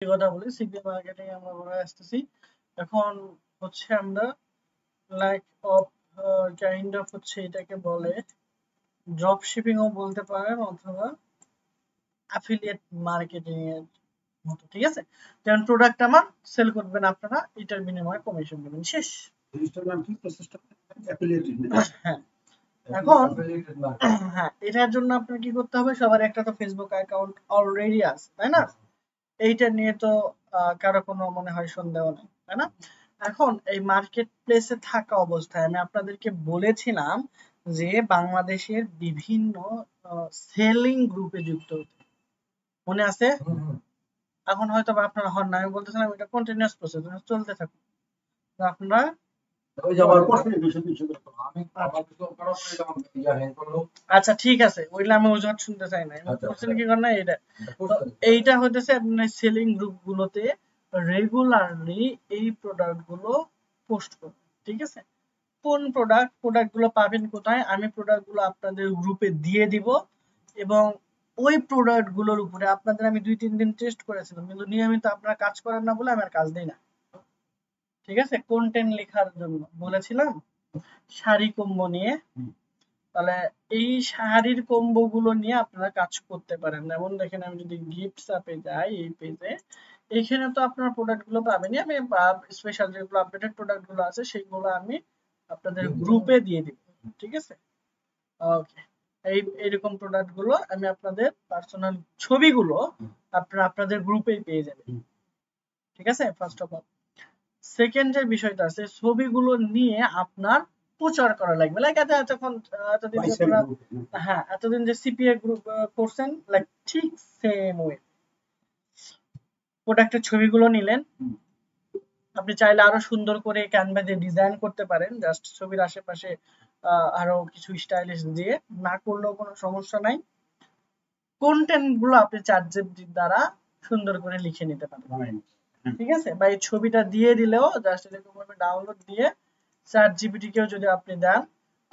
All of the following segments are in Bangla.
কথা বলি সিপিএ মার্কেটিং আমরা বলে আসতেছি। এখন হচ্ছে আমরা লাইক অফ কাইন্ড অফ হচ্ছে এটাকে বলে ড্রপ শিপিং ও বলতে পারেন অথবা অ্যাফিলিয়েট মার্কেটিং এর মতো, ঠিক আছে? যেমন প্রোডাক্ট আমার সেল করবেন আপনারা, এটার বিনিময়ে কমিশন নেবেন, শেষ। হ্যাঁ, এখন হ্যাঁ, এটার জন্য আপনার কি করতে হবে, সবার একটা তো ফেসবুক অ্যাকাউন্ট অলরেডি আছে, তাই না? এইটা নিয়ে তো কারো কোনো মনে হয় সন্দেহ নেই, তাই না? এখন এই মার্কেট প্লেসে থাকা অবস্থায় আমি আপনাদেরকে বলেছিলাম যে বাংলাদেশের বিভিন্ন সেলিং গ্রুপে যুক্ত হতে, মনে আছে? এখন হয়তো বা আপনারা হন না, আমি বলতেছিলাম এটা কন্টিনিউয়াস প্রসেস চলতে থাকুক, তো আপনারা আচ্ছা ঠিক আছে, ওইগুলো আমি অজুহাত শুনতে চাই না, করছেন কি করেন না এটা। তো এইটা হইতেছে আপনার সেলিং গ্রুপ গুলোতে রেগুলারলি এই প্রোডাক্ট গুলো পোস্ট করবেন, ঠিক আছে? কোন প্রোডাক্ট গুলো পাবেন কোথায়, আমি প্রোডাক্ট গুলো আপনাদের গ্রুপে দিয়ে দিব, এবং ওই প্রোডাক্ট গুলোর উপরে আপনাদের আমি 2-3 দিন টেস্ট করেছিলাম, কিন্তু নিয়মিত আপনারা কাজ করেন না বলে আমি আর কাজ দেই না, ঠিক আছে? কন্টেন্ট লেখার জন্য বলেছিলাম শাড়ি কম্বো নিয়ে, তাহলে এই শাড়ির কম্বো গুলো নিয়ে আপনারা কাজ করতে পারেন। যেমন দেখেন আমি যদি গিফটস অ্যাপে যাই, এই পেজে এখানে তো আপনারা প্রোডাক্ট গুলো পাবেনই, আমি স্পেশাল যেগুলো আপডেটেড প্রোডাক্ট গুলো আছে সেগুলো আমি আপনাদের গ্রুপে দিয়ে দিব, ঠিক আছে? ওকে, এই এরকম প্রোডাক্ট গুলো আমি আপনাদের পার্সোনাল ছবিগুলো আপনারা আপনাদের গ্রুপেই পেয়ে যাবেন, ঠিক আছে? ফার্স্ট অফ অল, সেকেন্ড যে বিষয়টা আছে, ছবিগুলো নিয়ে আপনার প্রচার করা লাগবে, লাইক এতক্ষণ এতদিন যে আপনারা হ্যাঁ এতদিন যে সিপিএ গ্রুপ করছেন, লাইক ঠিক সেম ওয়ে প্রোডাক্টের ছবিগুলো নিলেন, আপনি চাইলে আরো সুন্দর করে ক্যানভা দিয়ে ডিজাইন করতে পারেন, জাস্ট ছবির আশেপাশে আরো কিছু স্টাইলিশ দিয়ে, না করলেও কোনো সমস্যা নাই। কন্টেন্ট গুলো আপনি চ্যাটজিপিটির দ্বারা সুন্দর করে লিখে নিতে পারেন, ঠিক আছে? বা এই ছবিটা দিয়ে দিলেও জাস্ট এরকম ভাবে ডাউনলোড দিয়ে চ্যাট জিপিটি কেও যদি আপনি দেন,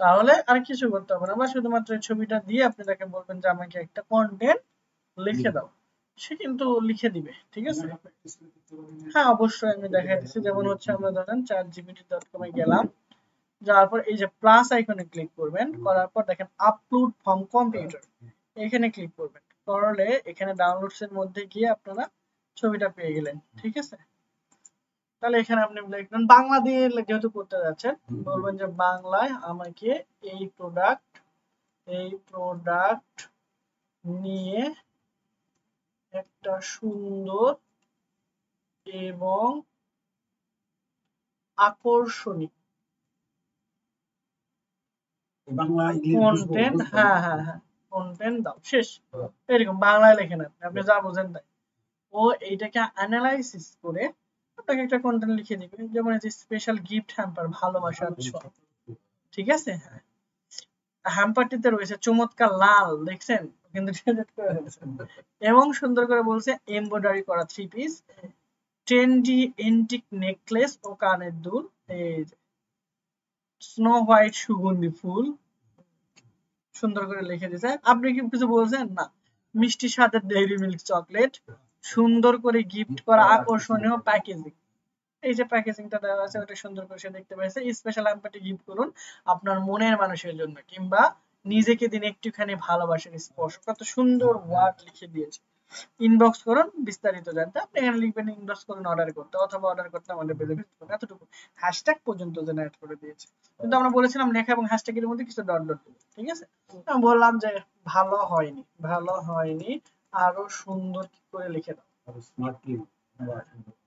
তাহলে আর কিছু করতে হবে না, বা শুধুমাত্র এই ছবিটা দিয়ে আপনি তাকে বলবেন যে আমাকে একটা কন্টেন্ট লিখে দাও, সে কিন্তু লিখে দিবে, ঠিক আছে? হ্যাঁ অবশ্যই আমি দেখাই দিচ্ছি। যেমন হচ্ছে আমরা ধরেন chatgpt.com এ গেলাম, যাওয়ার পর এই যে প্লাস আইকনে ক্লিক করবেন, করার পর দেখেন আপলোড ফ্রম কম্পিউটার, এখানে ক্লিক করবেন, করলে এখানে ডাউনলোডস এর মধ্যে গিয়ে আপনারা ছবিটা পেয়ে গেলেন, ঠিক আছে? তাহলে এখানে আপনি লিখবেন বাংলা দিয়ে, যেহেতু করতে যাচ্ছেন বলবেন যে বাংলায় আমাকে এই প্রোডাক্ট নিয়ে একটা সুন্দর এবং আকর্ষণীয় কন্টেন্ট, হ্যাঁ হ্যাঁ হ্যাঁ কন্টেন্ট দাও, শেষ। এরকম বাংলায় লেখেন, আপনি যা বোঝেন তাই, ও এইটাকে অ্যানালাইসিস করে আপনাকে একটা কন্টেন্ট লিখে দিবে, যেমন এই যে স্পেশাল গিফট হ্যাম্পার ভালোবাসার ছোঁয়া, ঠিক আছে? হ্যাঁ, হ্যাম্পারটিতে রয়েছে চমৎকার লাল, দেখছেন কিন্তু ডিলিট করে দিয়েছে, এবং সুন্দর করে বলছে এমব্রয়ডারি করা 3 পিস, ট্রেন্ডি এন্টিক নেকলেস ও কানের দুল, এই যে স্নো হোয়াইট সুগন্ধি ফুল, সুন্দর করে লিখে দিয়েছে। আপনি কি কিছু বলছেন? না। মিষ্টি স্বাদের ডেইরি মিল্ক চকলেট, সুন্দর করে গিফট করা আকর্ষণীয় প্যাকেজিং, এই যে প্যাকেজিংটা দেওয়া আছে ওটা সুন্দর করে সে দেখতে পাইছে, স্পেশাল হ্যাম্পারটি গিফট করুন আপনার মনের মানুষের জন্য, কিংবা নিজেকে দিন একটুখানি ভালোবাসার স্পর্শ, কত সুন্দর ওয়ার্ড লিখে দিয়েছে। ইনবক্স করুন বিস্তারিত জানতে, আপনি এখানে লিখবেন ইনবক্স করুন অর্ডার করতে, অথবা অর্ডার করতে আমাদের পেজে ভিজিট করুন, এতটুকু। হ্যাশট্যাগ পর্যন্ত জেনারেট করে দিয়েছে, কিন্তু আমরা বলেছিলাম লেখা এবং হ্যাশট্যাগের মধ্যে কিছু ডট ডট দেবে, ঠিক আছে? আমি বললাম যে ভালো হয়নি, আরো সুন্দর কি করে লিখে দাও,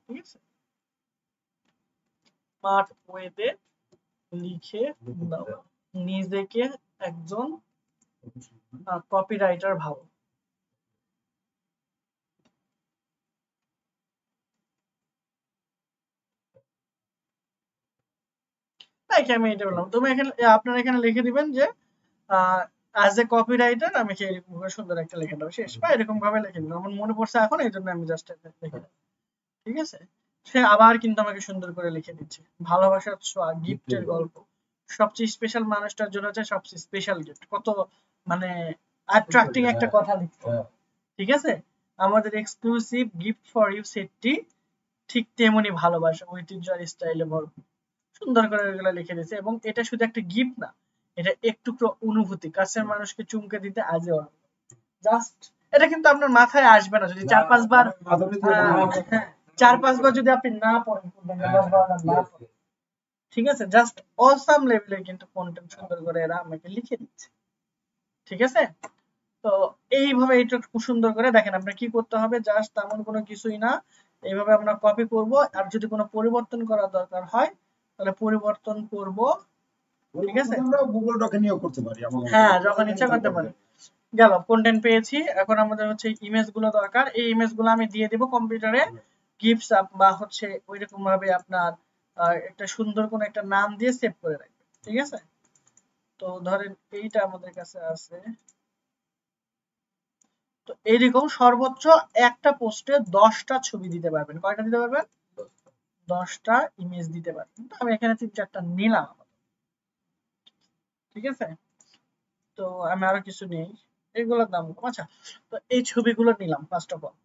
ঠিক আছে? স্মার্ট ওয়েতে লিখে দাও, নিজেকে একজন কপিরাইটার ভাবো। তাই আমি এটা বললাম, তুমি এখানে আপনারা এখানে লিখে দিবেন যে অ্যাজ এ কপিরাইটার আমাকে এরকম ভাবে সুন্দর একটা লিখে দাও, শেষ। বা এরকম ভাবে লিখে দিন, আমার মনে পড়ছে এখন, এই জন্য আমি জাস্ট লিখে দিই, ঠিক আছে? সে আবার কিন্তু আমাকে সুন্দর করে লিখে দিচ্ছে ভালোবাসার ছোঁয়া, গিফটের গল্প, সবচেয়ে স্পেশাল মানুষটার জন্য হচ্ছে সবচেয়ে স্পেশাল গিফট, কত মানে অ্যাট্রাক্টিং একটা কথা লিখছে, ঠিক আছে? আমাদের এক্সক্লুসিভ গিফট ফর ইউ সেটটি ঠিক তেমনি ভালোবাসা ঐতিহ্য আর স্টাইলে ভরপুর। সুন্দর করে এগুলো লিখে দিয়েছে এবং এটা শুধু একটা গিফট না, এটা একটু অনুভূতি, কাছের মানুষকে চুমকে দিতে আজও জাস্ট। এটা কিন্তু আপনার মাথায় আসবে না যদি 4-5 বার, হ্যাঁ 4-5 বার যদি আপনি না পড়েন, 10-12 বার না পড়েন, ঠিক আছে, জাস্ট অসাম লেভেলের কিন্তু কন্টেন্ট সুন্দর করে এরা আমাকে লিখে দিচ্ছে। ঠিক আছে, তো এইভাবে এটা খুব সুন্দর করে দেখেন আপনার কি করতে হবে, জাস্ট তেমন কোনো কিছুই না, এইভাবে আমরা কপি করব, আর যদি কোনো পরিবর্তন করার দরকার হয় তাহলে পরিবর্তন করব। ঠিক আছে, আমরা গুগল ডকে নিয়েও করতে পারি, হ্যাঁ যখন ইচ্ছা করতে পারি। গেল, কন্টেন্ট পেয়েছি, এখন আমাদের হচ্ছে ইমেজ গুলো দরকার, এই ইমেজ গুলো আমি দিয়ে দেব কম্পিউটারে গিফটস আপ বা হচ্ছে ওইরকম ভাবে আপনার একটা সুন্দর কোন একটা নাম দিয়ে সেভ করে রাখবেন। ঠিক আছে, তো ধরেন এইটা আমাদের কাছে আছে, তো এইরকম সর্বোচ্চ একটা পোস্টে 10টা ছবি দিতে পারবেন। কয়টা দিতে পারবেন? 10টা ইমেজ দিতে পারবেন। তো আমি এখানে 3-4টা নিলাম। ঠিক আছে, তো আমি আরো কিছু নেই, এগুলোর দাম কম। আচ্ছা, তো এই ছবিগুলো নিলাম ফার্স্ট অফ অল।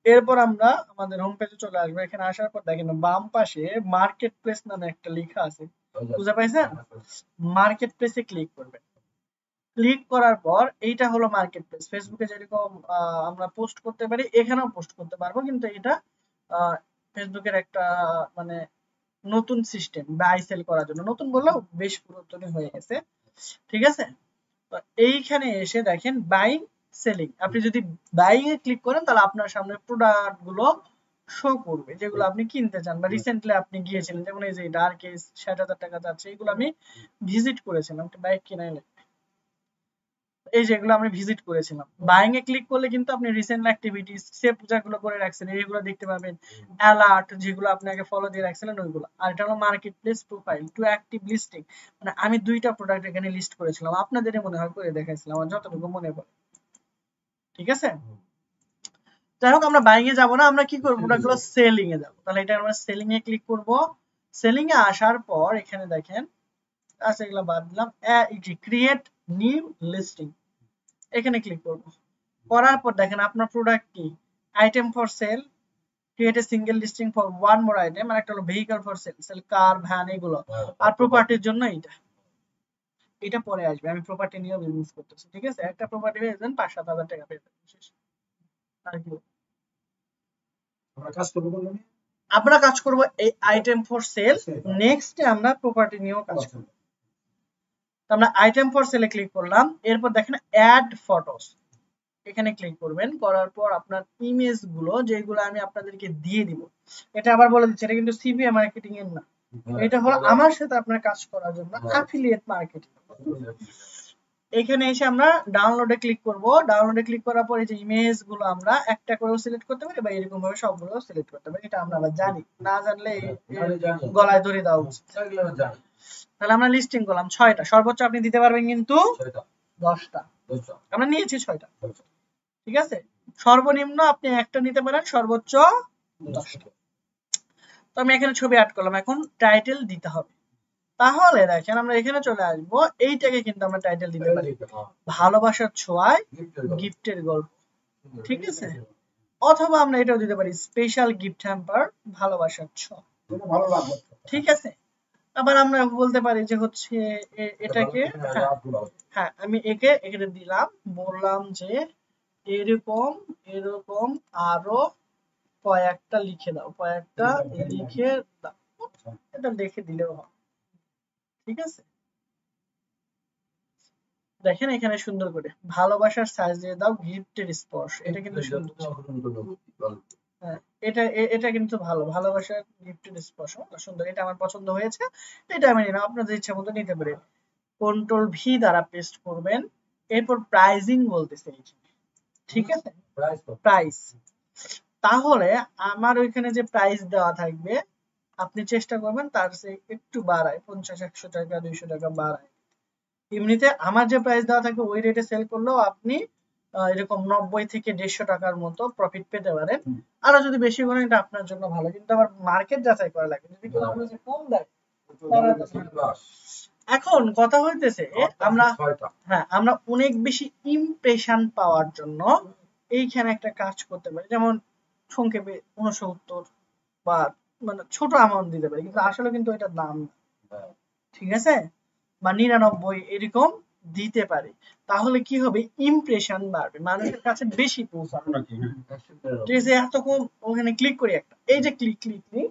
এরপর আমরা আমাদের হোম পেজে চলে আসবো। এখানে আসার পর দেখেন বাম পাশে মার্কেট প্লেস নামে একটা লেখা আছে, বুঝতে পাইছেন? মার্কেট প্লেসে ক্লিক করবেন। ক্লিক করার পর এইটা হলো মার্কেট প্লেস। ফেসবুকে যেরকম আমরা পোস্ট করতে পারি, এখানেও পোস্ট করতে পারবো, কিন্তু এটা ফেসবুকের একটা মানে নতুন সিস্টেম বাই সেল করার জন্য, নতুন বললেও বেশ পুরাতনই হয়ে গেছে। ঠিক আছে, তো এইখানে এসে দেখেন বাইং সেলিং, আপনি যদি বাইং এ ক্লিক করেন তাহলে আপনার সামনে প্রোডাক্ট গুলো শো করবে যেগুলো আপনি কিনতে চান বা রিসেন্টলি আপনি গিয়েছিলেন, যেমন এই যে ডার্ক এস 60,000 টাকা যাচ্ছে, এগুলো আমি ভিজিট করেছিলাম, একটা বাইক কিনাইলে, এই যেগুলো আমরা ভিজিট করেছিলাম। বাইং এ ক্লিক করলে কিন্তু আপনি রিসেন্ট অ্যাক্টিভিটিস সেভ যেগুলো করে রাখছেন এগুলো দেখতে পাবেন, অ্যালার্ট যেগুলো আপনাকে ফলো দিয়ে রাখছিলেন ওইগুলো। আর এটা হলো market place profile to active listing, মানে আমি 2টা প্রোডাক্ট এখানে লিস্ট করেছিলাম, আপনাদেরই মনে হয় করে দেখাইছিলাম আমার যতটুকু মনে পড়ে। ঠিক আছে, যাই হোক আমরা বাইং এ যাব না, আমরা কি করব, প্রোডাক্টগুলো সেলিং এ যাব। তাহলে এটা আমরা সেলিং এ ক্লিক করব। সেলিং এ আসার পর এখানে দেখেন, আচ্ছা এগুলো বাদ দিলাম, ক্রিয়েট নিউ লিস্টিং, এখানে ক্লিক করব। করার পর দেখেন আপনার প্রোডাক্ট কি, item for sale, create a single listing for one more item, আর একটা হলো vehicle for sale, sell car van এগুলো, আর প্রপার্টির জন্য এটা পরে আসবে, আমি প্রপার্টি নিয়ে বিজনেস করতেছি। ঠিক আছে, একটা প্রপার্টি পেয়ে যাবেন 5-7 হাজার টাকা পেয়ে যাবেন, শেষ। আর কি আমরা কাজ করব বললাম, আমরা কাজ করব এই আইটেম ফর সেল, নেক্সট আমরা প্রপার্টি নিয়েও কাজ করব। আমরা আইটেম ফর সেলে ক্লিক করলাম, এরপর দেখেন অ্যাড ফটোস, এখানে ক্লিক করবেন। করার পর আপনার ইমেজ গুলো যেগুলো আমি আপনাদেরকে দিয়ে দিব, এটা আবার বলে দিচ্ছি, এটা কিন্তু সিপিএ মার্কেটিং এর না, এটা হলো আমার সাথে আপনার কাজ করার জন্য অ্যাফিলিয়েট মার্কেটিং। এখানে এসে আমরা ডাউনলোডে ক্লিক করব। ডাউনলোডে ক্লিক করার পর এই যে ইমেজ গুলো আমরা একটা করেও সিলেক্ট করতে পারি বা এরকম ভাবে সবগুলো সিলেক্ট করতে পারি, এটা আমরা আবার জানি, না জানলে গলায় ধরে দাও। তাহলে আমরা লিস্টিং করলাম 6টা, সর্বোচ্চ আপনি দিতে পারবেন কিন্তু 10টা, আমরা নিয়েছি 6টা। ঠিক আছে, সর্বনিম্ন আপনি একটা নিতে পারেন, সর্বোচ্চ 10টা। তো আমি এখানে ছবি অ্যাড করলাম, এখন টাইটেল দিতে হবে। তাহলে দেখেন আমরা এখানে চলে আসবো, এইটাকে কিন্তু আমরা টাইটেল দিতে পারি ভালোবাসার ছোঁয়ায় গিফটের গল্প। ঠিক আছে, অথবা আমরা এটাও দিতে পারি স্পেশাল গিফট হ্যাম্পার ভালোবাসার ছোঁয়া। ভালো লাগবে। ঠিক আছে, আবার আমরা বলতে পারি যে হচ্ছে এটাকে, হ্যাঁ আমি এখানে দিলাম, বললাম যে এরকম এরকম আরো কয়েকটা লিখে দাও, কয়েকটা লিখে দাও, এটা লিখে দিলেও হবে। ঠিক আছে, দেখেন এখানে সুন্দর করে ভালোবাসার সাইজ দিয়ে দাও গিফটের স্পর্শ, এটা কিন্তু সুন্দর। হ্যাঁ, এটা কিন্তু ভালো, ভালোবাসার গিফটের স্পর্শ সুন্দর, এটা আমার পছন্দ হয়েছে, এটা আমি নিলাম, আপনাদের ইচ্ছা মতো নিতে পারেন। কন্ট্রোল ভি দ্বারা পেস্ট করবেন, এরপর প্রাইজিং বলতেছে। ঠিক আছে, প্রাইস, তাহলে আমার ওইখানে যে প্রাইস দেওয়া থাকবে আপনি চেষ্টা করবেন তার চেয়ে একটু বাড়ায়, 50-100 টাকা 200 টাকা বাড়ায়। এমনিতে আমার যে প্রাইস দেওয়া থাকবে ওই রেটে সেল করলেও আপনি এরকম 90 থেকে 150 টাকার মতো প্রফিট পেতে পারেন। আরো যদি বেশি করেন এটা আপনার জন্য ভালো, কিন্তু আবার মার্কেট যাচাই করা লাগে, যদি কেউ আপনার যে কম দেয়। এখন কথা হইতেছে আমরা, হ্যাঁ আমরা অনেক বেশি ইমপ্রেশন পাওয়ার জন্য এইখানে একটা কাজ করতে পারি, যেমন সংক্ষেপে 69 বা মানে ছোট অ্যামাউন্ট দিতে পারি, কিন্তু আসলে কিন্তু এটার দাম না, ঠিক আছে, বা 99 এরকম দিতে পারি। তাহলে কি হবে, ইমপ্রেশন বাড়বে, মানুষের কাছে বেশি পৌঁছাবে। ঠিক আছে, এত কম ওখানে ক্লিক করি একটা, এই যে ক্লিক ক্লিক ক্লিক,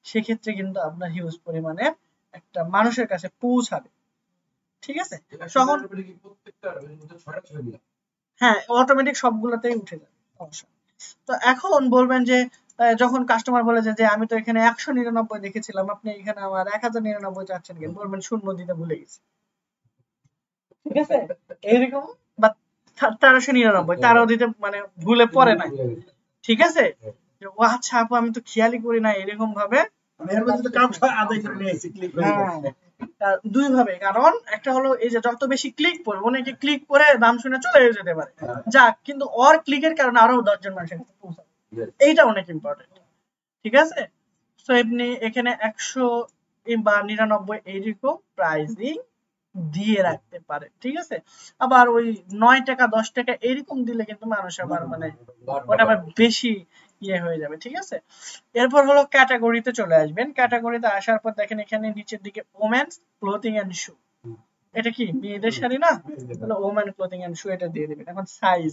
সেক্ষেত্রে কিন্তু আপনার হিউজ পরিমাণে একটা মানুষের কাছে পৌঁছাবে। ঠিক আছে, তখন হ্যাঁ অটোমেটিক সবগুলোতেই উঠে যাবে, সমস্যা। তো এখন বলবেন যে যখন কাস্টমার বলে যে আমি তো এখানে 199 দেখেছিলাম, আপনি এখানে আমার 1099 চাচ্ছেন কেন, বলবেন শূন্য দিতে ভুলে গেছি, ঠিক আছে, এইরকম, বা 1399 তারাও দিতে মানে ভুলে পড়ে নাই, ঠিক আছে, যে ও আচ্ছা আপু আমি তো খেয়ালই করি না, এরকম ভাবে দুই ভাবে, কারণ একটা হলো এই যে যত বেশি ক্লিক করবে, অনেকে ক্লিক করে দাম শুনে চলে যেতে পারে, যাক, কিন্তু ওর ক্লিকের কারণে আরো 10 জন মানুষের কাছে পৌঁছাবে, এইটা অনেক ইম্পর্টেন্ট, ঠিক আছে। সো আপনি এখানে 100 বা 99 এইরকম প্রাইসিং দিয়ে রাখতে পারে, ঠিক আছে। আবার ওই 9 টাকা 10 টাকা এরকম দিলে কিন্তু মানুষ আবার মানে ওটা আবার বেশি ইয়ে হয়ে যাবে, ঠিক আছে। এরপর হলো ক্যাটাগরিতে চলে আসবেন, ক্যাটাগরিতে আসার পর দেখেন এখানে নিচের দিকে ওমেন্স ক্লোথিং এন্ড শু, এটা কি মেয়েদের শাড়ি না, তাহলে ওমেন ক্লোথিং এন্ড শু এটা দিয়ে দিবেন। এখন সাইজ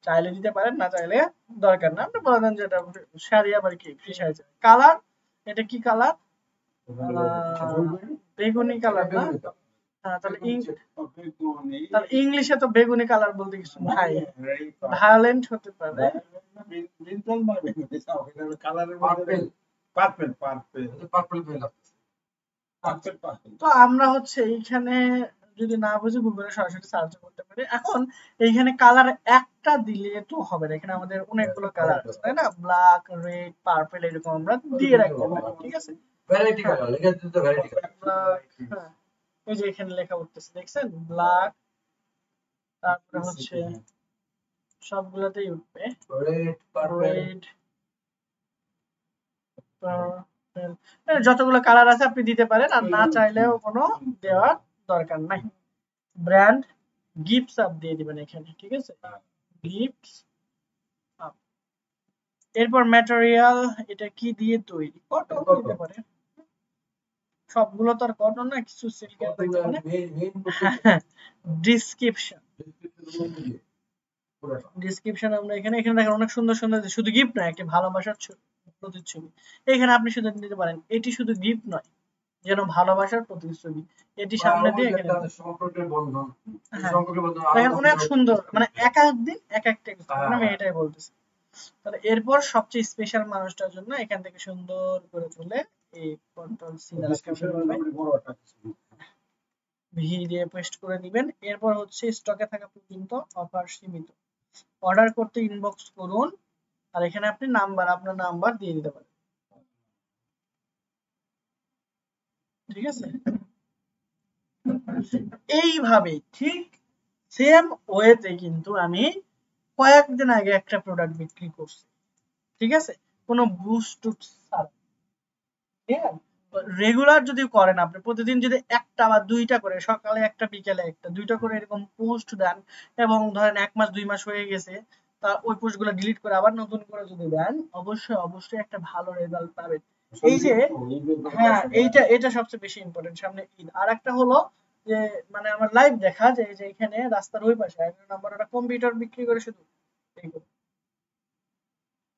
চাইলে দিতে পারেন, না চাইলে দরকার না, আপনি বলে দেন যে এটা শাড়ি আবার কি ফ্রি সাইজ। কালার, এটা কি কালার, বেগুনি কালার না, তাহলে ইংলিশে তো বেগুনি কালার বলতে কিছু নাই, ভায়োলেন্ট হতে পারে, তো আমরা হচ্ছে এইখানে যদি না বুঝি গুগলে সরাসরি সার্চ করতে পারি। এখন এইখানে কালার একটা দিলে তো হবে না, এখানে আমাদের অনেকগুলো কালার আছে তাই না, ব্ল্যাক, রেড, পার্পল এরকম আমরা দিয়ে রাখতে পারি, ঠিক আছে, ভ্যারাইটি কালার লেখা দিতে, ভ্যারাইটি কালার, হ্যাঁ এই যে এখানে লেখা উঠতেছে দেখছেন, ব্ল্যাক, তারপরে হচ্ছে সবগুলোতেই উঠবে রেড, যতগুলো কালার আছে আপনি দিতে পারেন, আর না চাইলেও কোনো দেওয়ার দরকার নাই। ব্র্যান্ড গিফটস আপ দিয়ে দিবেন এখানে, ঠিক আছে, গিফটস আপ। এরপর ম্যাটেরিয়াল, এটা কি দিয়ে তৈরি, কটন দিতে পারে, সবগুলো তো আর কটন না, কিছু সিল্কের থাকতে পারে। ডেসক্রিপশন, ডেসক্রিপশন আমরা এখানে দেখেন অনেক সুন্দর সুন্দর, শুধু গিফট না, একটা ভালোবাসার প্রতিচ্ছবি, এখানে আপনি শুধু দিতে পারেন এটি শুধু গিফট নয়, যেন ভালোবাসার প্রতিচ্ছবি, এটি সামনে দিয়ে এখানে সম্পর্কের বন্ধন, দেখেন অনেক সুন্দর, মানে এক এক দিন এক একটা আমি এটাই বলতেছি। তাহলে এরপর সবচেয়ে স্পেশাল মানুষটার জন্য এখান থেকে সুন্দর করে তুলে এই কন্ট্রোল সি ভি দিয়ে পেস্ট করে দিবেন। এরপর হচ্ছে স্টকে থাকা পর্যন্ত অফার সীমিত, অর্ডার করতে ইনবক্স করুন, আর এখানে আপনি নাম্বার, আপনার নাম্বার দিয়ে দিতে পারেন, ঠিক আছে। এইভাবে ঠিক সেম ওয়েতে কিন্তু আমি কয়েকদিন আগে একটা প্রোডাক্ট বিক্রি করছি, ঠিক আছে, কোনো বুস্ট ছাড়া, ঠিক আছে। রেগুলার যদি করেন, আপনি প্রতিদিন যদি একটা বা দুইটা করে, সকালে একটা বিকেলে একটা, দুইটা করে এরকম পোস্ট দেন, এবং ধরেন 1 মাস 2 মাস হয়ে গেছে, তা ওই পোস্টগুলো ডিলিট করে আবার নতুন করে যদি দেন, অবশ্যই অবশ্যই একটা ভালো রেজাল্ট পাবেন। এই যে হ্যাঁ, এটা সবচেয়ে বেশি ইম্পর্টেন্ট, সামনে ঈদ। আর একটা হলো যে মানে আমার লাইভ দেখা যায় যে এখানে রাস্তার ওই পাশে এক নাম্বার একটা কম্পিউটার বিক্রি করে, শুধু এইগুলো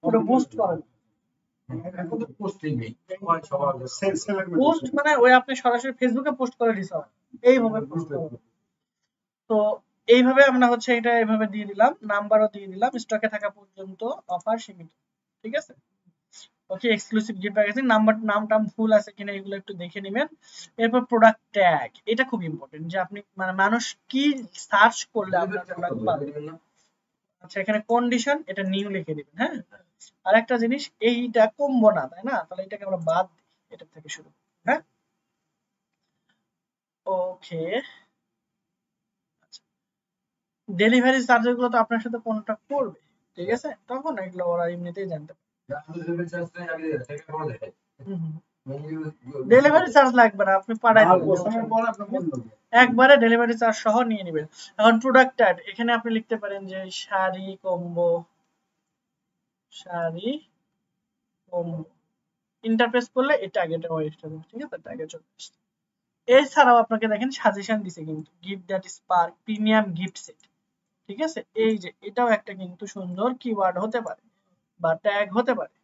ওটা বুস্ট করেন, পোস্ট মানে ওই আপনি সরাসরি ফেসবুকে পোস্ট করে দিতে, এইভাবে পোস্ট করবেন। তো এইভাবে আমরা হচ্ছে এটা এইভাবে দিয়ে দিলাম, নাম্বারও দিয়ে দিলাম, স্টকে থাকা পর্যন্ত অফার সীমিত, ঠিক আছে। ওকে, এক্সক্লুসিভ গিফট প্যাকেজিং, নামটা ভুল আছে কিনা এগুলো একটু দেখে নেবেন। এরপর প্রোডাক্ট ট্যাগ, এটা খুব ইম্পর্টেন্ট, যে আপনি মানে মানুষ কি সার্চ করলে আপনার প্রোডাক্ট পাবে। আচ্ছা, এখানে কন্ডিশন, এটা নিউ লিখে দিবেন, হ্যাঁ। আর একটা জিনিস, এইটা কমবো না তাই না, তাহলে এটাকে আমরা বাদ দিই, এটা থেকে শুরু, হ্যাঁ। ওকে, ডেলিভারি চার্জেস গুলো তো আপনার সাথে কন্ট্যাক্ট করবে, ঠিক আছে, তখন এগুলো ওরা এমনিতেই জানতে পারে। ডেলিভারি চার্জ লাগবে না, আপনি পাঠাই একবারে ডেলিভারি চার্জ সহ নিয়ে নেবেন। এখন প্রোডাক্ট অ্যাড, এখানে আপনি লিখতে পারেন যে sari combo, sari combo Interpress করলে এটা আগে এটা ওয়েস্টটা ঠিক আছে এটা আগে চলে আসছে। এছাড়াও আপনাকে দেখেন সাজেশন দিছে কিন্তু gift that spark premium gift set, ঠিক আছে এই যে এটাও একটা কিন্তু সুন্দর কিওয়ার্ড হতে পারে বা ট্যাগ হতে পারে।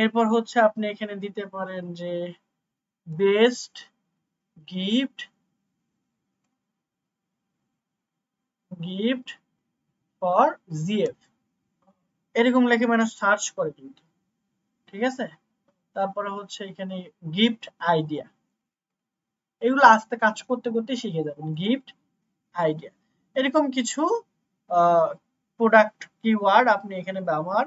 এরপর হচ্ছে আপনি এখানে দিতে পারেন যে best gift gift for GF এরকম লিখে মানে সার্চ করে কিন্তু, ঠিক আছে। তারপরে হচ্ছে এখানে গিফট আইডিয়া, এগুলো আস্তে কাজ করতে করতে শিখে যাবেন। গিফট আইডিয়া এরকম কিছু প্রোডাক্ট কিওয়ার্ড আপনি এখানে ব্যবহার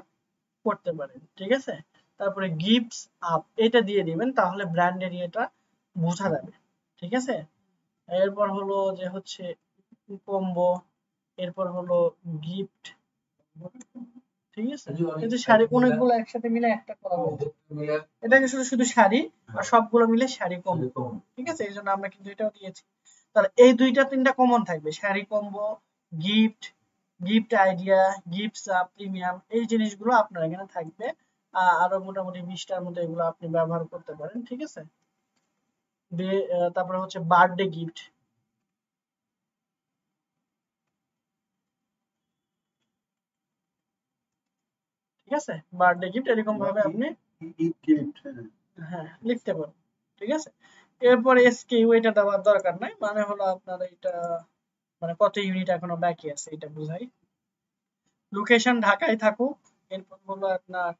করতে পারেন, ঠিক আছে। তারপরে গিফটস আপ এটা দিয়ে দিবেন তাহলে ব্র্যান্ড এরিয়াটা বোঝা যাবে, ঠিক আছে। এরপর হলো যে হচ্ছে কম্বো, এরপর হলো গিফট, ঠিক আছে। এই যে শাড়ি অনেকগুলো একসাথে মিলে একটা করা হয়েছে, এটাকে শুধু শুধু শাড়ি আর সবগুলো মিলে শাড়ি কম্বো, ঠিক আছে। এই জন্য আমরা কিন্তু এটাও দিয়েছি। তাহলে এই দুইটা তিনটা কমন থাকবে, sari combo, gift, gift idea, gifts up, premium, এই জিনিসগুলো আপনার এখানে থাকবে। আরো মোটামুটি 20টার মধ্যে এগুলো আপনি ব্যবহার করতে পারেন, ঠিক আছে। তারপরে হচ্ছে বার্থডে গিফট, ঠিক আছে। বার্থডে গিফট এরকম ভাবে আপনি গিফট হ্যাঁ লিখতে পারেন, ঠিক আছে। এরপর এসকিউ এটা দেওয়ার দরকার নাই, মানে হলো আপনার এটা মানে কত ইউনিট এখনো বাকি আছে এটা বুঝাই। লোকেশন ঢাকায় থাকুক। এরপর হলো আপনার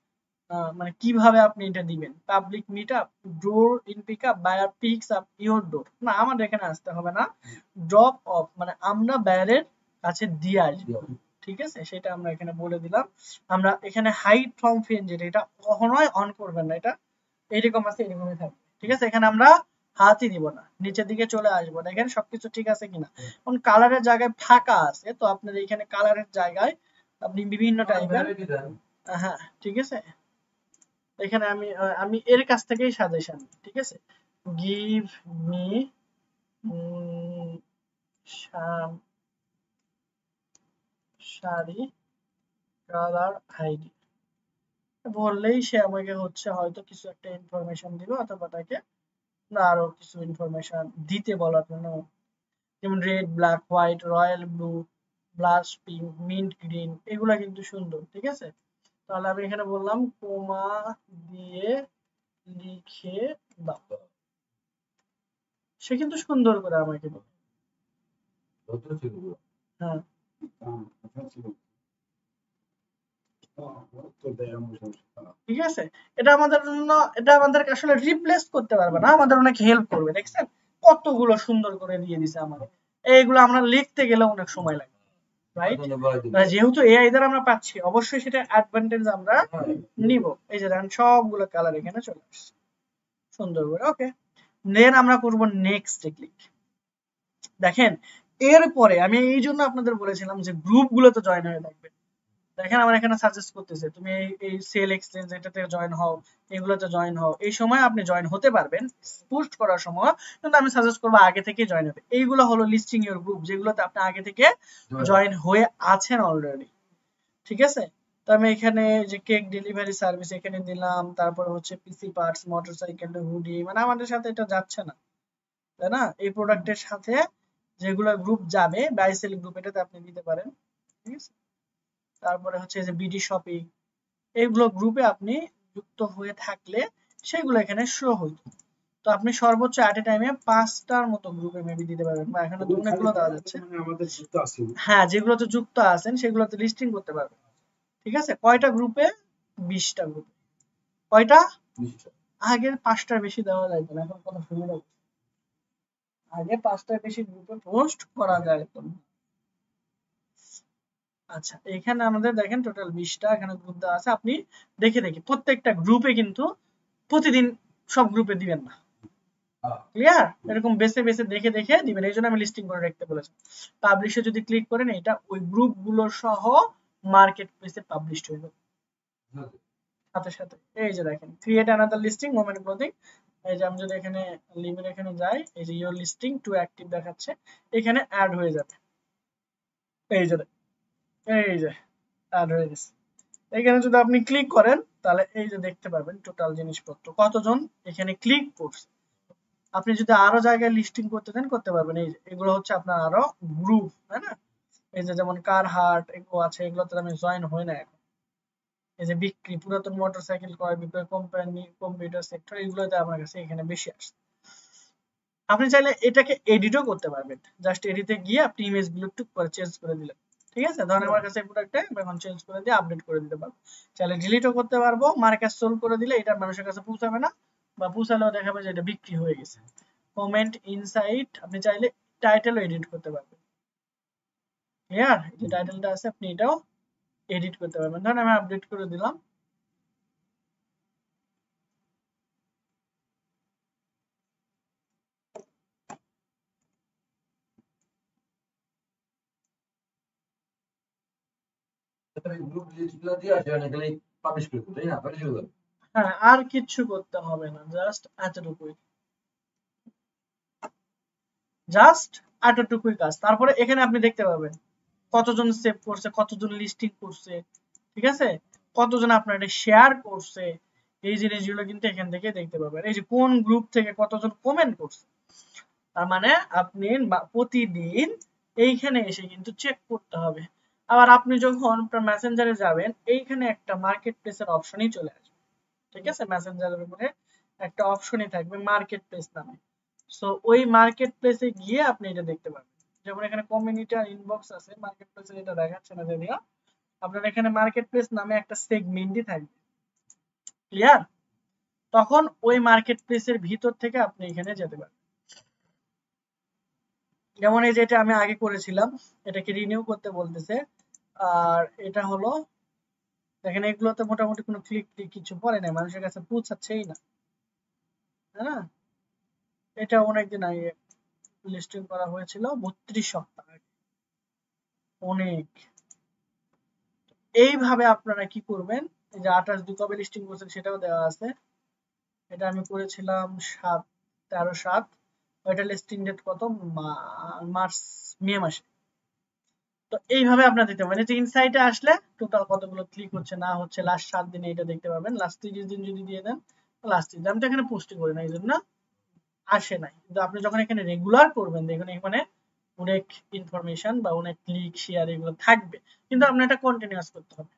মানে কিভাবে আপনি এটা দিবেন, public meet up, door in pick up, buyer picks up your door, না আমাদের এখানে আসতে হবে না, ড্রপ অফ মানে আমরা বায়ারের কাছে দিয়ে আসবো, ঠিক আছে। সেটা আমরা এখানে বলে দিলাম। আমরা এখানে হাইড ফ্রম ফ্রেন্ড যেটা এটা কখনোই অন করবেন না, এটা এরকম আছে এরকমই থাকবে, ঠিক আছে। এখানে আমরা হাতই দিব না, নিচের দিকে চলে আসবো, দেখেন সবকিছু ঠিক আছে কিনা। কোন কালারের জায়গায় ফাঁকা আছে তো আপনার এখানে কালারের জায়গায় আপনি বিভিন্ন টাইপের হ্যাঁ ঠিক আছে। এখানে আমি আমি এর কাছ থেকেই সাজেশন, ঠিক আছে। Give me sari colour ID বললেই সে আমাকে হচ্ছে হয়তো কিছু একটা ইনফরমেশন দিবে অথবা তাকে না আরো কিছু ইনফরমেশন দিতে বলার জন্য, যেমন red, black, white, royal blue, blush pink, mint green, এগুলা কিন্তু সুন্দর, ঠিক আছে। তাহলে আমি এখানে বললাম কোমা দিয়ে লিখে দাও, সে কিন্তু সুন্দর করে আমাকে হ্যাঁ ঠিক আছে। এটা আমাদের জন্য এটা আমাদের আসলে রিপ্লেস করতে পারবে না, আমাদের অনেক হেল্প করবে। দেখছেন কতগুলো সুন্দর করে দিয়ে দিছে আমাদের, এইগুলো আমরা লিখতে গেলে অনেক সময় লাগে, রাইট। যেহেতু এআই দ্বারা আমরা পাচ্ছি অবশ্যই সেটা অ্যাডভান্টেজ আমরা নিব। এই যে দেখেন সবগুলো কালার এখানে চলে আসছে সুন্দর করে, ওকে। দেন আমরা করব নেক্সট ক্লিক। দেখেন এরপরে আমি এই জন্য আপনাদের বলেছিলাম যে গ্রুপগুলোতে জয়েন হয়ে থাকবে। দেখেন আমার এখানে সাজেস্ট করতেছে তুমি এই সেল এক্সচেঞ্জ এটাতে জয়েন হও, এগুলোতে জয়েন হও। এই সময় আপনি জয়েন হতে পারবেন পোস্ট করার সময়, কিন্তু আমি সাজেস্ট করব আগে থেকে জয়েন হবে। এইগুলো হলো লিস্টিং ইওর গ্রুপ যেগুলোতে আপনি আগে থেকে জয়েন হয়ে আছেন অলরেডি, ঠিক আছে। তো আমি এখানে যে কেক ডেলিভারি সার্ভিস এখানে দিলাম, তারপর হচ্ছে পিসি পার্টস, মোটরসাইকেল, হুডি, মানে আমাদের সাথে এটা যাচ্ছে না, তাই না। এই প্রোডাক্টের সাথে যেগুলো গ্রুপ যাবে বাইসেল গ্রুপ এটাতে আপনি দিতে পারেন, ঠিক আছে। তারপরে হচ্ছে যে বিডি শপিং, এইগুলো গ্রুপে আপনি যুক্ত হয়ে থাকলে সেগুলো এখানে শো হইতো। তো আপনি সর্বোচ্চ এট এ টাইমে 5টার মতো গ্রুপে মেবি দিতে পারবেন, বা এখানে তো অনেকগুলো দেওয়া যাচ্ছে। আমাদের যুক্ত আছে হ্যাঁ যেগুলোতে যুক্ত আছেন সেগুলোতে লিস্টিং করতে পারবেন, ঠিক আছে। কয়টা গ্রুপে? 20টা গ্রুপে। কয়টা? আগের 5টার বেশি দেওয়া যাইতো না, এখন কত সুবিধা, আগে 5টার বেশি গ্রুপে পোস্ট করা যাইতো না। আচ্ছা এখানে আমাদের দেখেন টোটাল 20টা এখানে গ্রুপ দেওয়া আছে, আপনি দেখে দেখে প্রত্যেকটা গ্রুপে কিন্তু প্রতিদিন সব গ্রুপে দিবেন না, ক্লিয়ার। এরকম বেছে বেছে দেখে দেখে দিবেন, এই জন্য আমি লিস্টিং করে রাখতে বলেছি। পাবলিশে যদি ক্লিক করেন এটা ওই গ্রুপগুলো সহ মার্কেট প্লেসে পাবলিশ হয়ে যাবে সাথে সাথে। এই যে দেখেন create another listing moment closing, এই যে আমি যদি এখানে লিভের এখানে যাই, এই যে ইওর লিস্টিং টু অ্যাক্টিভ দেখাচ্ছে, এখানে অ্যাড হয়ে যাবে। এই যে এই যে অ্যাড হয়ে গেছে, এখানে যদি আপনি ক্লিক করেন তাহলে এই যে দেখতে পাবেন টোটাল জিনিসপত্র কতজন এখানে ক্লিক করছে। আপনি যদি আরো জায়গায় লিস্টিং করতে চান করতে পারবেন। এই যে এগুলো হচ্ছে আপনার আরো গ্রুপ, তাই না? এই যে যেমন কার হাট এগুলো আছে, এগুলোতে আমি জয়েন হই না এখন। এই যে বিক্রি, পুরাতন মোটরসাইকেল ক্রয় বিক্রয়, কোম্পানি, কম্পিউটার সেক্টর, এগুলোতে আমার কাছে এখানে বেশি আসে। আপনি চাইলে এটাকে এডিটও করতে পারবেন। জাস্ট এডিটে গিয়ে আপনি ইমেজগুলো টুক করে চেঞ্জ করে দিলেন। ঠিক আছে, ধরেন আমার কাছে প্রোডাক্টটা এখন চেঞ্জ করে দিয়ে আপডেট করে দিতে পারবো। চাইলে ডিলিটও করতে পারবো। মার্কেট সোল করে দিলে এটা মানুষের কাছে পৌঁছাবে না, বা পৌঁছালেও দেখাবে যে এটা বিক্রি হয়ে গেছে। কমেন্ট ইনসাইট, আপনি চাইলে টাইটেলও এডিট করতে পারবেন। ক্লিয়ার? যে টাইটেলটা আছে আপনি এটাও এডিট করতে পারবেন। ধরেন আমি আপডেট করে দিলাম। গ্রুপ লিস্টগুলো দিয়ে আসে অনেকগুলি পাবলিশ করে তাই না? পাবলিশ করে হ্যাঁ, আর কিছু করতে হবে না, জাস্ট এতটুকুই, জাস্ট এতটুকুই কাজ। তারপরে এখানে আপনি দেখতে পাবেন কতজন সেভ করছে, কতজন লিস্টিং করছে, ঠিক আছে, কতজন আপনার এটা শেয়ার করছে, এই জিনিসগুলো কিন্তু এখান থেকে দেখতে পাবেন। এই যে কোন গ্রুপ থেকে কতজন কমেন্ট করছে, তার মানে আপনি প্রতিদিন এইখানে এসে কিন্তু চেক করতে হবে। আবার আপনি যখন আপনার মেসেঞ্জারে যাবেন এইখানে একটা মার্কেট প্লেসের অপশনই চলে আসবে। ঠিক আছে, মেসেঞ্জারের উপরে একটা অপশনই থাকবে মার্কেট প্লেস নামে। সো ওই মার্কেট প্লেসে গিয়ে আপনি এটা দেখতে পাবেন। যেমন এখানে কমিউনিটি আর ইনবক্স আছে, মার্কেট প্লেসে এটা দেখাচ্ছে না যদিও। আপনার এখানে মার্কেট প্লেস নামে একটা সেগমেন্টই থাকবে। ক্লিয়ার? তখন ওই মার্কেট প্লেসের ভিতর থেকে আপনি এখানে যেতে পারেন। যেমন এই যেটা আমি আগে করেছিলাম, এটাকে রিনিউ করতে বলতেছে। আর এটা হলো, দেখেন এগুলোতে মোটামুটি কোনো ক্লিক কিছু পড়ে নাই, মানুষের কাছে পৌঁছাচ্ছেই না, তাই না? এটা অনেকদিন আগে লিস্টিং করা হয়েছিল, 32 সপ্তাহ আগে। অনেক। এইভাবে আপনারা কি করবেন, এই যে 28/2 কবে লিস্টিং করছেন সেটাও দেওয়া আছে। এটা আমি করেছিলাম 13/7। ওইটা লিস্টিং ডেট কত, মার্চ, মে মাসে। তো এইভাবে আপনার দিতে পারেন। যে ইনসাইটে আসলে টোটাল কতগুলো ক্লিক হচ্ছে না হচ্ছে লাস্ট 7 দিনে এটা দেখতে পাবেন। লাস্ট 30 দিন যদি দিয়ে দেন, লাস্ট 30 দিন আমি তো এখানে পোস্ট করি না, এই জন্য আসে নাই। কিন্তু আপনি যখন এখানে রেগুলার করবেন দেখুন এখানে অনেক ইনফরমেশন বা অনেক ক্লিক শেয়ার এগুলো থাকবে, কিন্তু আপনি এটা কন্টিনিউয়াস করতে হবে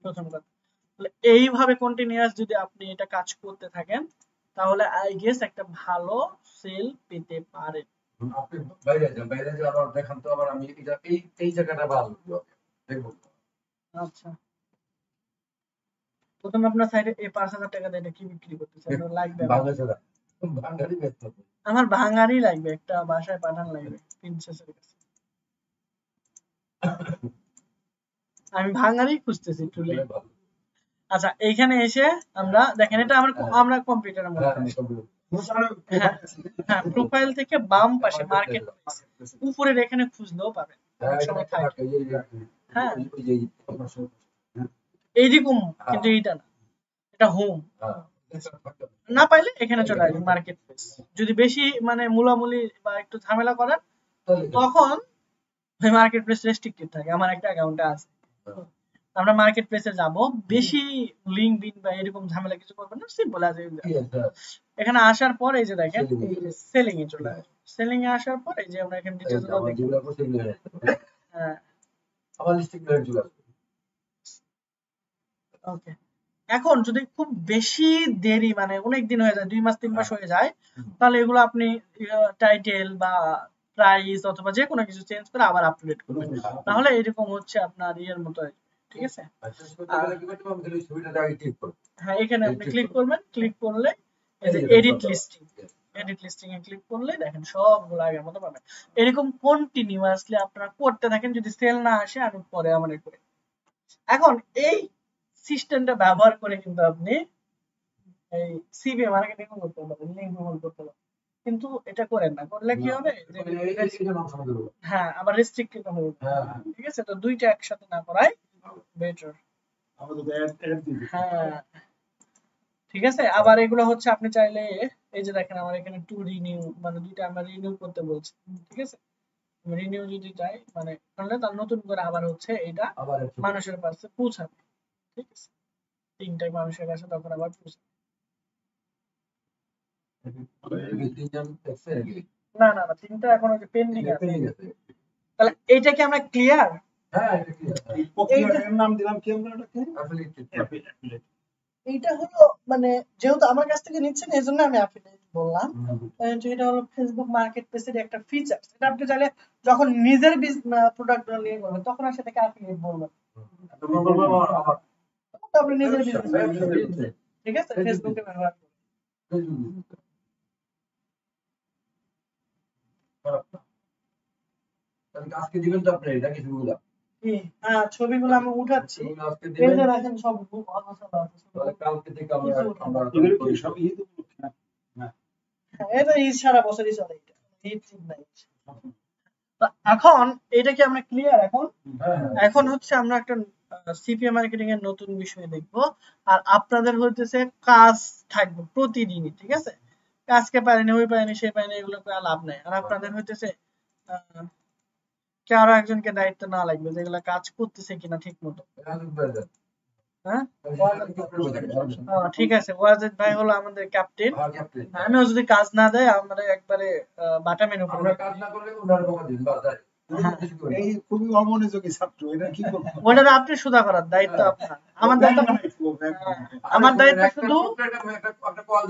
প্রথম কথা। তাহলে এইভাবে কন্টিনিউয়াস যদি আপনি এটা কাজ করতে থাকেন তাহলে আই গেস একটা ভালো সেল পেতে পারেন। আপনি বাইরে যান, বাইরে যে আবার দেখান তো, আবার আমি এটা এই জায়গাটা ভালো দেখবো। আচ্ছা, প্রথমে আপনার সাইডে এই 5,000 টাকা দিয়ে এটা কি বিক্রি করতেছেন, লাগবে আমার? বাংলাদেশে বাঙালি ব্যস্ত আমার ভাঙারই লাগবে, একটা বাসায় পাঠান লাগবে প্রিন্সেসের কাছে। আমি ভাঙারই খুঁজতেছি টুলি। আচ্ছা, এইখানে এসে আমরা দেখেন এটা আমরা কম্পিউটারের মধ্যে আছি। হ্যাঁ হ্যাঁ, প্রোফাইল থেকে বাম পাশে মার্কেট প্লেস, উপরের এখানে খুঁজলেও পাবেন, অনেক সময় থাকে। হ্যাঁ, এইরকম, কিন্তু এইটা না, এটা হোম। না পাইলে এখানে চলে আসবেন মার্কেট প্লেস। যদি বেশি মানে মূলামূলি বা একটু ঝামেলা করেন তখন ওই মার্কেট প্লেস রেস্ট্রিক্টেড থাকে। আমার একটা অ্যাকাউন্টে আছে, আমরা মার্কেট প্লেসে যাব, বেশি লিঙ্কডইন বা এরকম ঝামেলা কিছু করবেন না, সিম্পল আছে। এখানে আসার পর এই যে দেখেন সেলিং এ চলে আসবে। সেলিং এ আসার পর এই যে আমরা এখানে ডিটেইলস গুলো দেখব। হ্যাঁ, আবার লিস্টিং করে চলে আসবে। ওকে। এখন যদি খুব বেশি দেরি মানে অনেক দিন হয়ে যায়, 2 মাস 3 মাস হয়ে যায়, তাহলে এগুলো আপনি টাইটেল বা প্রাইস অথবা যে কোনো কিছু চেঞ্জ করে আবার আপডেট করবেন। তাহলে এরকম হচ্ছে আপনার ইয়ের মতো, ঠিক আছে? হ্যাঁ, এখানে আপনি ক্লিক করবেন, ক্লিক করলে এই যে এডিট লিস্টিং, এডিট লিস্টিং এ ক্লিক করলে দেখেন সবগুলো আগের মতো পাবেন। এরকম কন্টিনিউয়াসলি আপনারা করতে থাকেন, যদি সেল না আসে আমি পরে আমাদের করে। এখন এই সিস্টেমটা ব্যবহার করে কিন্তু আপনি এই সিভি মার্কেটিং করতে পারেন, লিংক ব্যবহার করতে পারেন। কিন্তু এটা করেন না, করলে কি হবে যে হ্যাঁ আবার রেস্ট্রিক্টেড হবে। ঠিক আছে, তো দুইটা একসাথে না করাই বেটার। হ্যাঁ, ঠিক আছে। আবার এগুলো হচ্ছে আপনি চাইলে এই যে দেখেন আমার এখানে টু রিনিউ, মানে দুইটা আমরা রিনিউ করতে বলছি। ঠিক আছে, রিনিউ যদি চাই মানে করলে তার নতুন করে আবার হচ্ছে এটা মানুষের কাছে পৌঁছাবে। ঠিক আছে, 3টায় মানুষের কাছে তখন আবার পৌঁছে। তিনজন দেখছে নাকি? না না না, 3টা এখনো পেন্ডিং আছে। Pending আছে। তাহলে এইটা কি আমরা ক্লিয়ার? হ্যাঁ, এটা clear। এই প্রক্রিয়াটার নাম দিলাম কি আমরা এটাকে? Affiliate। এইটা হলো মানে যেহেতু আমার কাছ থেকে নিচ্ছেন এই জন্য আমি অ্যাফিলিয়েট বললাম। তো এটা হলো ফেসবুক মার্কেট প্লেসের একটা ফিচার। এটা আপনি চাইলে যখন নিজের প্রোডাক্ট নিয়ে করবেন তখন আর সেটাকে অ্যাফিলিয়েট বলবেন। আমার তো আপনি নিজের বিজনেস, ঠিক আছে, ফেসবুকে ব্যবহার করবেন। তাহলে আজকে দিবেন তো আপনি এটা কিছুগুলা? কি? হ্যাঁ, ছবিগুলো আমি উঠাচ্ছি। সেগুলো আজকে এই দিবেন। যে দেখেন সব অনসালা আছে। তাহলে কালকে থেকে আমরা এগুলো কি সব ঈদ উপলক্ষে না? হ্যাঁ, এটা ঈদ সারা বছরই চলে এটা। ঈদ নাই। তো এখন এটা কি আমরা ক্লিয়ার এখন? এখন হচ্ছে আমরা একটা সিপিএ মার্কেটিং এর নতুন বিষয় দেখব। আর আপনাদের হইতেছে কাজ থাকবে প্রতিদিনই, ঠিক আছে? আজকে পারেনি, ওই পারেনি, সে পারেনি, এগুলো করে লাভ নাই। আর আপনাদের হইতেছে কারো একজনকে দায়িত্ব না লাগবে যেগুলো কাজ করতেছে কিনা ঠিক মতো। হ্যাঁ, ঠিক আছে। ওয়াজেদ ভাই হলো আমাদের ক্যাপ্টেন। আমিও যদি কাজ না দেয় আমাদের একবারে বাটা মেনু করে আমরা কাজ না করলে ওনার বকা দিন বা তাই। এই খুবই অমনোযোগী ছাত্র, এটা কি করবো? ওটা আপনি সুদা করার দায়িত্ব আপনার। আমার দায়িত্ব, আমার দায়িত্ব শুধু একটা কল